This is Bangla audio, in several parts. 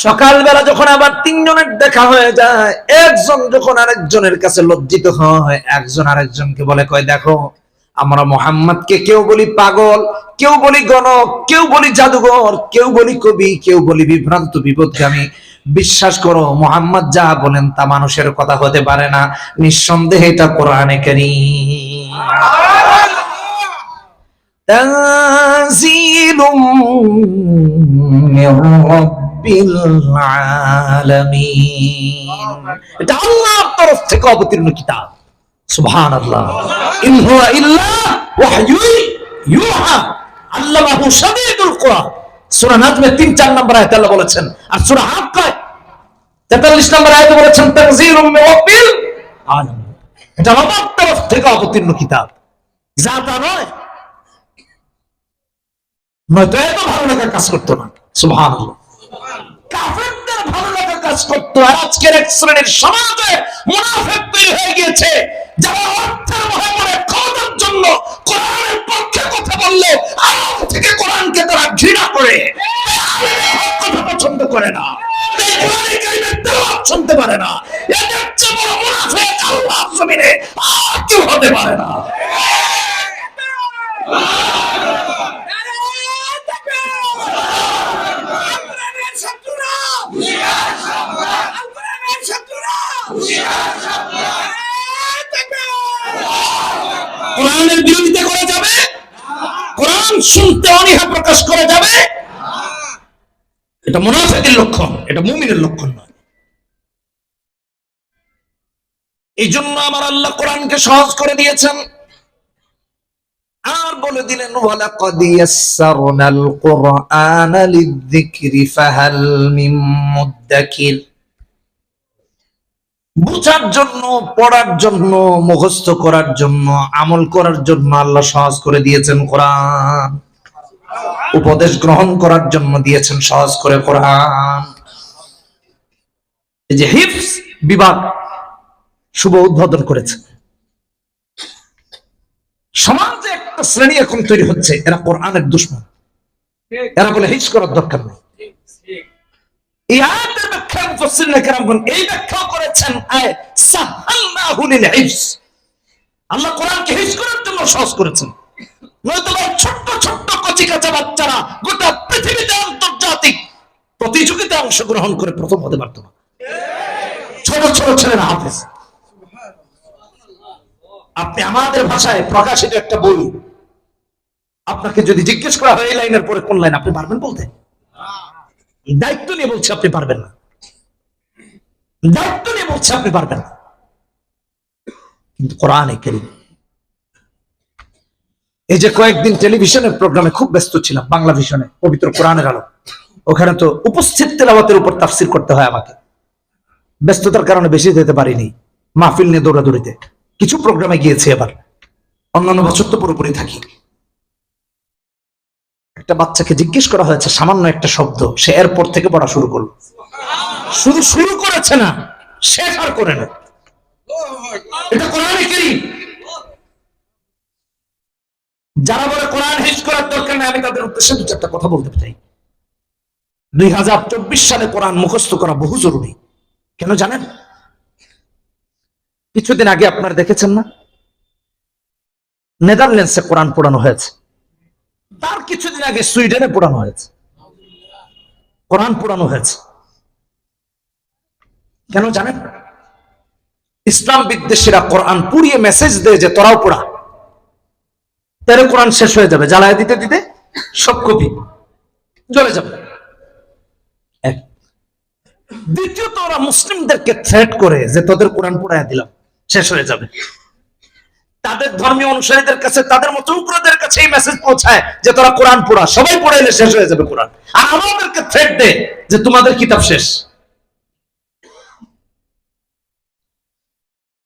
সকালবেলা যখন আবার তিনজনের দেখা হয়ে যায়, একজন যখন আরেকজনের কাছে লজ্জিত হয়, একজন আরেকজনকে বলে, কয় দেখো আমরা মোহাম্মদকে কেউ বলি পাগল, কেউ বলি গণক, কেউ বলি জাদুঘর, কেউ বলি কবি, কেউ বলি বিভ্রান্ত বিপদগামী। বিশ্বাস করো মোহাম্মদ যা বলেন তা মানুষের কথা হতে পারে না, নিঃসন্দেহে এটা কোরআনে কারীম। তানজিলুম মির রাব্বিল আলামিন, এটা আল্লাহর তরফ থেকে অবতীর্ণ কিতাব। সুবহানাল্লাহ। ইন হুয়া ইল্লা ওয়াহয়ু ইউহা আল্লামাহু শাদীদুল কুওয়া। সূরা নাজমে 3-4 নম্বর আয়াতে আল্লাহ বলেছেন, আর সূরা হাক্কায় 43 নম্বর আয়াতে বলেছেন তানজিলুম মির রাব্বিল আলামিন, এটা আল্লাহর তরফ থেকে অবতীর্ণ কিতাব। যা তা নয়, নয়তো এত ভালো লাগার কাজ করতো না। সুবহানাল্লাহ। কাফেরদের ভালো লাগার কাজ করতো। আর আজকের এক শ্রেণীর সমাজে মুনাফিক তৈরি হয়ে গিয়েছে, যারা অর্থের মহামনে ক্ষমতার জন্য কোরআনের পক্ষে কথা বললে আল্লাহ থেকে কোরআনকে তারা ঘৃণা করে, কথা পছন্দ করে না, কোরআনের কারিমের তেলাওয়াত শুনতে পারে না। এদের চেয়ে বড় মুনাফিক আল্লাহর জমিনে আর কেউ হতে পারে না। কোরআনের বিরোধিতা করা যাবে, কোরআন শুনতে অনীহা প্রকাশ করা যাবে, এটা মুনাফিকের লক্ষণ, এটা মুমিনের লক্ষণ নয়। এই জন্য আমার আল্লাহ কোরআনকে সহজ করে দিয়েছেন, আর বলে দিলেন ওয়ালাকাদ ইয়াসসারনাল কুরআনা লিযিকরি ফাহাল মিন মুদ্দাকির। বোঝার জন্য, পড়ার জন্য, মুখস্থ করার জন্য, আমল করার জন্য আল্লাহ সহজ করে দিয়েছেন কোরআন। উপদেশ গ্রহণ করার জন্য দিয়েছেন সহজ করে কোরআন। এই যে হিফজ বিভাগ শুভ উদ্বোধন করেছে। সমাজে একটা শ্রেণী এখন তৈরি হচ্ছে, এরা কোরআনের দুশমন। এরা বলে হিফজ করার দরকার নেই। এই আয়াতের ব্যাখ্যা মুফাসসিরিনে কেরামগণ এই ব্যাখ্যা করেছেন, সাহালনাহু লিল হিফজ, আল্লাহ কোরআনকে হিফজ করার জন্য সহজ করেছেন। নয়তো ছোট্ট ছোট্ট কচিকাঁচা বাচ্চারা গোটা পৃথিবীতে আন্তর্জাতিক প্রতিযোগিতায় অংশগ্রহণ করে প্রথম হতে পারত না। ছোট ছোট ছেলেরা হাফেজ। আপনি আমাদের ভাষায় প্রকাশিত একটা বই, আপনাকে যদি জিজ্ঞেস করা হয় এই লাইনের পরে কোন লাইন, আপনি পারবেন বলতে? দায়িত্ব নিয়ে বলছে আপনি পারবেন না, দায়িত্ব নিয়ে বলছে আপনি পারবেন না। কিন্তু কোরআনে কারীম, এই যে কয়েকদিন টেলিভিশনের প্রোগ্রামে খুব ব্যস্ত ছিলাম, বাংলা ভিশনে পবিত্র কোরআনের আলো, ওখানে তো উপস্থিত তেলাওয়াতের উপর তাফসীর করতে হয় আমাকে। ব্যস্ততার কারণে বেশি যেতে পারিনি, মাহফিল নিয়ে দৌড়াদৌড়িতে। কিছু প্রোগ্রামে গিয়েছি এবার, অন্যান্য বছর তো পুরোপুরি থাকি। একটা বাচ্চাকে জিজ্ঞেস করা হয়েছে সামান্য একটা শব্দ, সে এরপর থেকে পড়া শুরু করলো। শুধু শুরু করেছে না, শেষ আর করে না। এটা কোরআনে কারীম। যারা বলে কোরআন হিফজ করার দরকার নেই, আমি তাদের উদ্দেশ্যে দু চারটা কথা বলতে চাই। 2024 সালে কোরআন মুখস্থ করা বহু জরুরি। কেন জানেন? কিছুদিন আগে আপনারা দেখেছেন না, নেদারল্যান্ডসে কোরআন পড়ানো হয়েছে। তার কিছুদিন আগে সুইডেনে পড়ানো হয়েছে, কোরআন পড়ানো হয়েছে। কেন জানেন? ইসলাম বিদ্বেষীরা কোরআন পুড়িয়ে মেসেজ দেয় যে তোরাও পড়া, তাহলে কোরআন শেষ হয়ে যাবে, জ্বালায় দিতে দিতে সব কপি জ্বলে যাবে। দ্বিতীয়ত, ওরা মুসলিমদেরকে থ্রেট করে যে তোদের কোরআন পড়ায় দিলাম, শেষ হয়ে যাবে। তাদের ধর্মীয় অনুসারীদের কাছে, তাদের মতলুকদের কাছে এই মেসেজ পৌঁছায় যে তোরা কোরআন পড়া, সবাই পড়াইলে শেষ হয়ে যাবে কোরআন। আর আমাদেরকে থ্রেট দেয় যে তোমাদের কিতাব শেষ।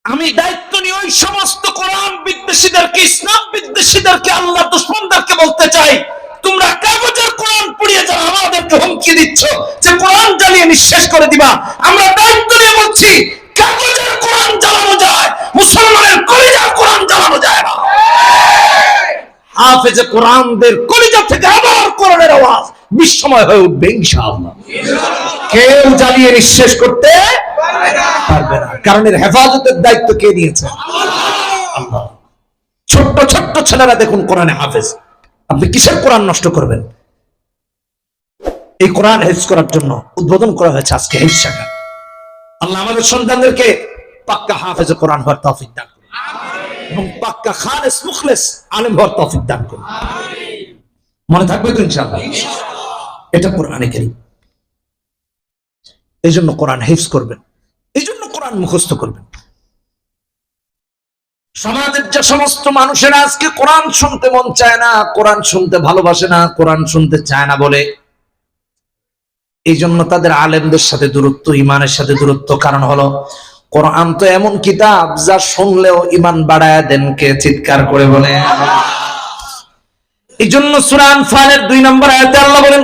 আমি দায়িত্ব নিয়ে ওই সমস্ত কোরআন বিদ্বেষীদেরকে, ইসলাম বিদ্বেষীদেরকে, আল্লাহ দুশমনদেরকে বলতে চাই, তোমরা কাগজের কোরআন পড়িয়ে যারা আমাদেরকে হুমকি দিচ্ছ যে কোরআন জ্বালিয়ে নিঃশেষ করে দিবা, আমরা দায়িত্ব নিয়ে বলছি কাগজের কোরআন জ্বালানো যায়, মুসলমানের কলিজার কোরআন জ্বালানো যায় না। হাফেজে কোরআনদের কলিজা থেকে আবার কোরআনের আওয়াজ বিস্ময় হয়ে উঠবে ইনশাআল্লাহ। কেউ জ্বালিয়ে নিঃশেষ করতে পারবে না, কারণ এর হেফাজতের দায়িত্ব কে নিয়েছে? আল্লাহ। ছোট্ট ছোট্ট ছেলেরা দেখুন কোরআনে হাফেজ, আপনি কিসের কোরআন নষ্ট করবেন? এই কোরআন হেফজ করার জন্য উদ্বোধন করা হয়েছে আজকে হেফজ শাখা। আল্লাহ আমাদের সন্তানদেরকে পাক্কা হাফেজ কোরআন হওয়ার তৌফিক দান করুন এবং পাক্কা খালেস মুখলেস আলেম হওয়ার তৌফিক দান করুন। মনে থাকবে তো ইনশাআল্লাহ? এটা কোরআনে কারীম। এই জন্য কোরআন হেফজ করবেন, এই জন্য কোরআন মুখস্থ করবেন। সমাজের যে সমস্ত মানুষেরা আজকে কোরআন শুনতে মন চায় না, কোরআন শুনতে ভালোবাসে না, কোরআন শুনতে চায় না বলে, এই জন্য তাদের আলেমদের সাথে দূরত্ব, ইমানের সাথে দূরত্ব। কারণ হলো কোরআন তো এমন কিতাব যা শুনলেও ইমান বাড়ায় দেন, কে চিৎকার করে বলে। এই জন্য সূরা আনফালের 2 নম্বর আয়াতে আল্লাহ বলেন,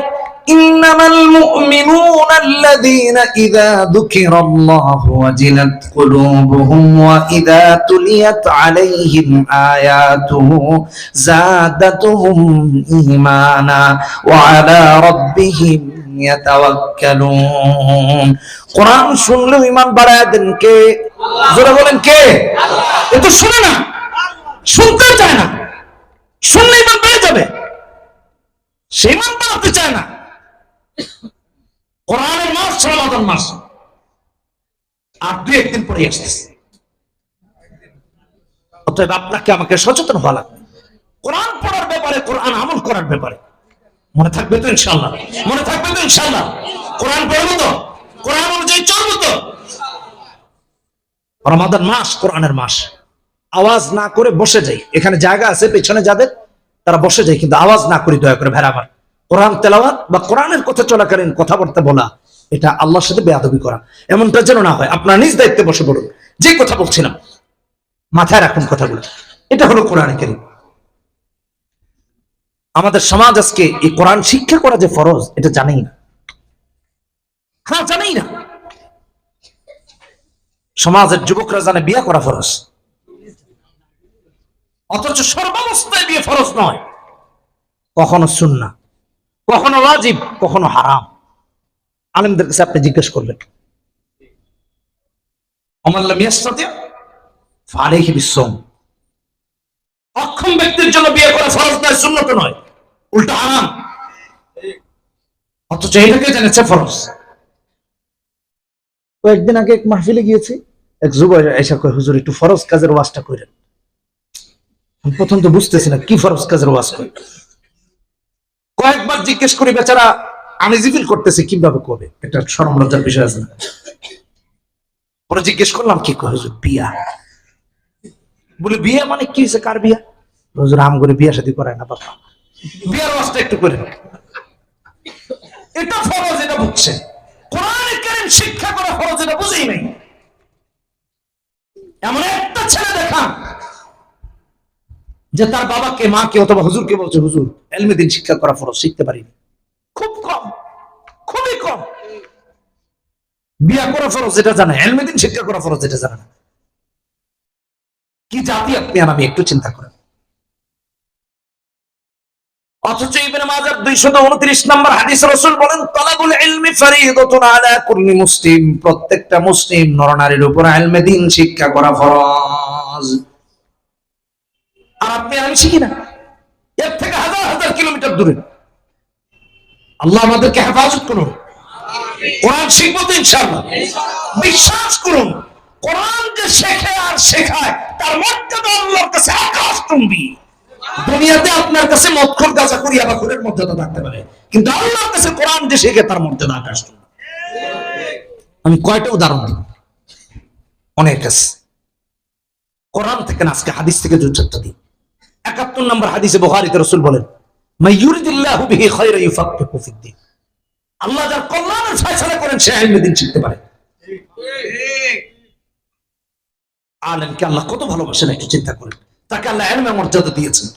ইন্নামাল মুমিনুনা আল্লাযীনা ইযা যুকিরাল্লাহু ওয়াজিলাত কুলুবুহুম ওয়া ইযা তুলিয়াত আলাইহিম আয়াতুহু যাদাতুহুম ঈমানা ওয়া আলা রাব্বিহিম ইয়াতাওয়াক্কালুন। কোরআন শুনলেও ঈমান বাড়ায় দেন কে? জোরে বলেন কে? আল্লাহ। এ তো শুনে না, শুনতে চায় না, শুনলে ঈমান বেড়ে যাবে, সে ঈমান বাড়াতে চায় না। কোরআনের মাস রমাদান মাস, আর 2-1 দিন পরে আসতেছে। অতএব আপনাকে আমাকে সচেতন হওয়া লাগবে কোরআন পড়ার ব্যাপারে, কোরআন আমল করার ব্যাপারে। মনে থাকবে তো ইনশাআল্লাহ? মনে থাকবে তো ইনশাআল্লাহ? কোরআন পড়বো তো, কোরআন অনুযায়ী চলবো তো। রমাদান মাস কোরআনের মাস। আওয়াজ না করে বসে যাই, এখানে জায়গা আছে পেছনে যাদের, তারা বসে যায়, কিন্তু আওয়াজ না করি দয়া করে ভাইরা আমার। কোরআন তেলাওয়াত বা কোরআনের কথা চলাকালীন কথাবার্তা বলা, এটা আল্লাহর সাথে বেয়াদবি করা, এমনটা যেন না হয়। আপনার নিজ দায়িত্বে বসে পড়ুন। যে কথা বলছিলাম মাথায় রাখুন কথাগুলো। এটা হলো কোরআন কারীম। আমাদের সমাজ আজকে এই কোরআন শিক্ষা করা যে ফরজ, এটা জানেই না। হ্যাঁ, জানেই না। সমাজের যুবকরা জানে বিয়ে করা ফরজ, অথচ সর্বাবস্থায় বিয়ে ফরজ নয়। কখনো সুন্নাহ, কখনো ওয়াজিব, কখনো হারাম। আলেমদের কাছে আপনি জিজ্ঞেস করবেন, ওমান লাম ইয়াস্তাতি ফালাইহি বিসসাওম। অক্ষম ব্যক্তির জন্য বিয়ে করা ফরজ নয়, সুন্নাত নয়, উল্টা হারাম। অথচ এটাকে জেনেছে ফরজ। কয়েকদিন আগে এক মাহফিলে গিয়েছি, এক যুবক এসে কয়, হুজুর একটু ফরজ কাজের ওয়াজটা করেন। প্রথম তো বুঝতেছি না কি ফরজ কাজের ওয়াজ করে। কয়েকবার জিজ্ঞেস করি, বেচারা আমি জিফিল করতেছি কিভাবে করবে, এটা শরম লজ্জার বিষয় আছে না। পরে জিজ্ঞেস করলাম কি কয়, হুজুর বিয়া। বলে বিয়ে মানে কি হয়েছে, কার বিয়া? হুজুর আম করে বিয়া শাদী করায় না বাবা, বিয়ার ওয়াজটা একটু করে। এটা ফরজ, এটা বুঝছে। কোরআনে কারীম শিক্ষা করা ফরজ, এটা বুঝেই নাই। এমন একটা ছেলে দেখা যে তার বাবাকে, মাকে অথবা হুজুরকে বলছে, হুজুর ইলমে দ্বীন শিক্ষা করা ফরজ, শিখতে পারিনি। খুব কম, খুবই কম। বিয়া করা ফরজ এটা জানে, ইলমে দ্বীন শিক্ষা করা ফরজ এটা জানে না। কি জাতি আপনি আর আমি, একটু চিন্তা করেন। অথচ ইবনে মাজাহ 229 নম্বর হাদিস রাসূল বলেন, তালাবুল ইলমি ফরিদাতুন আলা কুল্লি মুসলিম। প্রত্যেকটা মুসলিম নরনারীর উপর ইলমে দ্বীন শিক্ষা করা ফরজ। আর আপনি আমি শিখি না, এর থেকে হাজার হাজার কিলোমিটার দূরে। আল্লাহ আমাদেরকে হেফাজত করুন। কোরআন শিখবো তো ইনশাআল্লাহ, বিশ্বাস করুন। কোরআন যে শেখে আর শেখায়, তার মর্যাদা আল্লাহর কাছে আকাশচুম্বী। দুনিয়াতে আপনার কাছে মদখোর গাঁজা করি আবার খুরের মর্যাদা থাকতে পারে, কিন্তু আল্লাহর কাছে কোরআন যে শেখে তার মর্যাদা আকাশচুম্বী। আমি কয়টা উদাহরণ দিব, অনেক আছে। কোরআন থেকে না, আজকে হাদিস থেকে 2-4টা দিই। 71 নম্বর হাদিসে বুখারীতে রাসূল বলেন, মাইয়ুরিদিল্লাহু বিহি খায়রান ইউফাক্কিহু ফিদ্দীন। আল্লাহ যার কল্যাণের ফয়সালা করেন, সে ইলমে দ্বীন শিখতে পারে। আলেমকে আল্লাহ কত ভালোবাসেন, একটু চিন্তা করেন। তাকে আল্লাহ ইলমে মর্যাদা দিয়েছেন।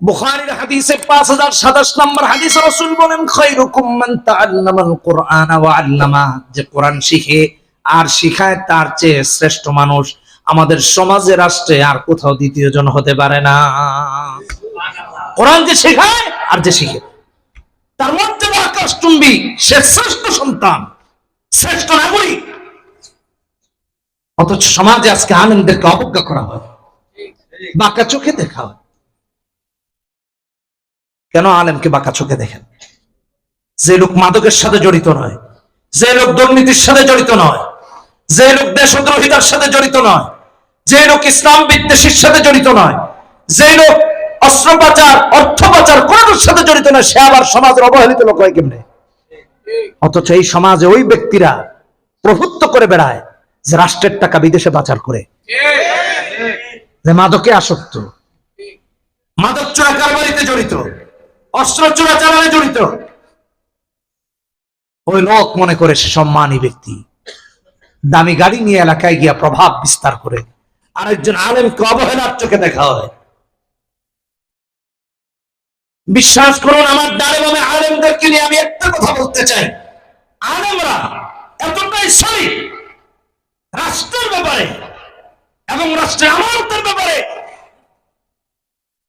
বুখারীর হাদিসে 5027 নম্বর হাদিসে রাসূল বলেন, খায়রুকুম মান তাআল্লামাল কুরআনা ওয়া আল্লামা। যে কোরআন শিখে আর শিখায়, তার চেয়ে শ্রেষ্ঠ মানুষ আমাদের সমাজে, রাষ্ট্রে আর কোথাও দ্বিতীয় জন হতে পারে না। কোরআন যে শেখায় আর যে শিখে, তার মধ্যে আকাশচুম্বী, সে শ্রেষ্ঠ সন্তান, শ্রেষ্ঠ নাগরিক। অথচ সমাজে আজকে আলেমদেরকে অবজ্ঞা করা হয়, বাঁকা চোখে দেখা হয়। কেন আলেমকে বাঁকা চোখে দেখেন? যে লোক মাদকের সাথে জড়িত নয়, যে লোক দুর্নীতির সাথে জড়িত নয়, যে লোক দেশদ্রোহিতার সাথে জড়িত নয়, যে লোক ইসলাম বিদ্বেষীর সাথে জড়িত নয়, যে লোক অস্ত্র পাচার, অর্থ পাচার কোনোটার সাথে জড়িত নয়, সে আবার সমাজের অবহেলিত লোক হয় কেমনে? অথচ এই সমাজে ওই ব্যক্তিরা প্রভুত্ব করে বেড়ায় যে রাষ্ট্রের টাকা বিদেশে পাচার করে, যে মাদকে আসক্ত, মাদক চোরা কারবারিতে জড়িত, অস্ত্র চোরা চালানে জড়িত। ওই লোক মনে করে সে সম্মানী ব্যক্তি, দামি গাড়ি নিয়ে এলাকায় গিয়া প্রভাব বিস্তার করে। আরেকজন আলেমকে অবহেলার চোখে দেখা হয়। বিশ্বাস করুন, আমার ডালে আলেমদেরকে নিয়ে আমি একটা কথা বলতে চাই, আলেমরা এতটাই সলিড রাষ্ট্রের ব্যাপারে এবং রাষ্ট্রের আমানতের ব্যাপারে।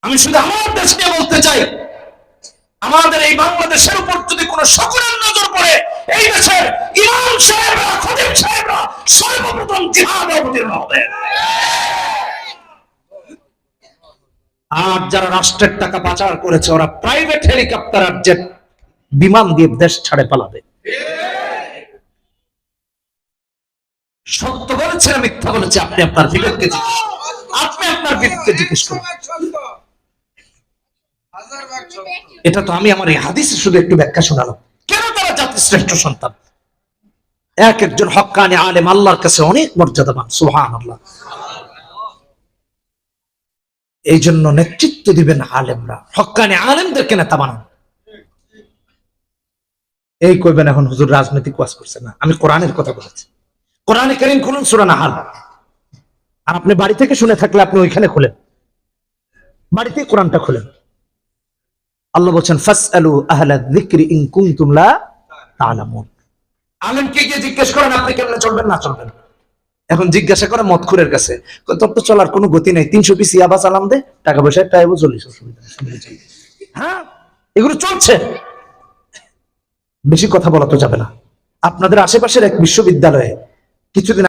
আমি শুধু আমার দেশ নিয়ে বলতে চাই, আমাদের এই বাংলাদেশের উপর যদি কোনো সকলের নজর পড়ে, এই দেশের ইমাম সাহেবরা, খতিব সাহেবরা সর্বপ্রথম জিহাদে অবতীর্ণ হবে। আর যারা রাষ্ট্রের টাকা পাচার করেছে, ওরা প্রাইভেট হেলিকপ্টার আর জেট বিমান দিয়ে দেশ ছাড়ে পালাবে। সত্য বলেছে না মিথ্যা বলেছে, আপনি আপনার বিবেককে জিজ্ঞেস করুন। এটা তো আমি আমার এই হাদিসে শুধু একটু ব্যাখ্যা শোনালাম। কেন তারা জাতির শ্রেষ্ঠ সন্তান? এক একজন হক্কানি আলেম আল্লাহর কাছে অনেক মর্যাদাবান, সুবহানাল্লাহ। এই জন্য নেতৃত্ব দিবেন আলেমরা, হক্কানি আলেমদেরকে নেতা বানান। এই কইবেন এখন হুজুর রাজনৈতিক ওয়াজ করছে না, আমি কোরআনের কথা বলেছি। কোরআনে কারীম খুলুন, সূরা নাহাল। আর আপনি বাড়ি থেকে শুনে থাকলে আপনি ওইখানে খুলেন, বাড়িতে কোরআনটা খুলেন। আল্লাহ বলছেন ফাসআলু আহলা যিকরি ইন কুনতুম লা তা'লামুন। আলেমকে গিয়ে জিজ্ঞেস করেন আপনি কেমনে চলবেন না চলবেন। এখন জিজ্ঞাসা করে মদখুরের কাছে, তোর তো চলার কোনো গতি নাই, 300 পিস ইয়াবা চালান দে, টাকা পয়সা টাইবো চলিস, অসুবিধা নেই। হ্যাঁ, এগুলো চলছে। বেশি কথা বলা তো যাবে না। আপনাদের আশেপাশের এক বিশ্ববিদ্যালয়ে কিছুদিন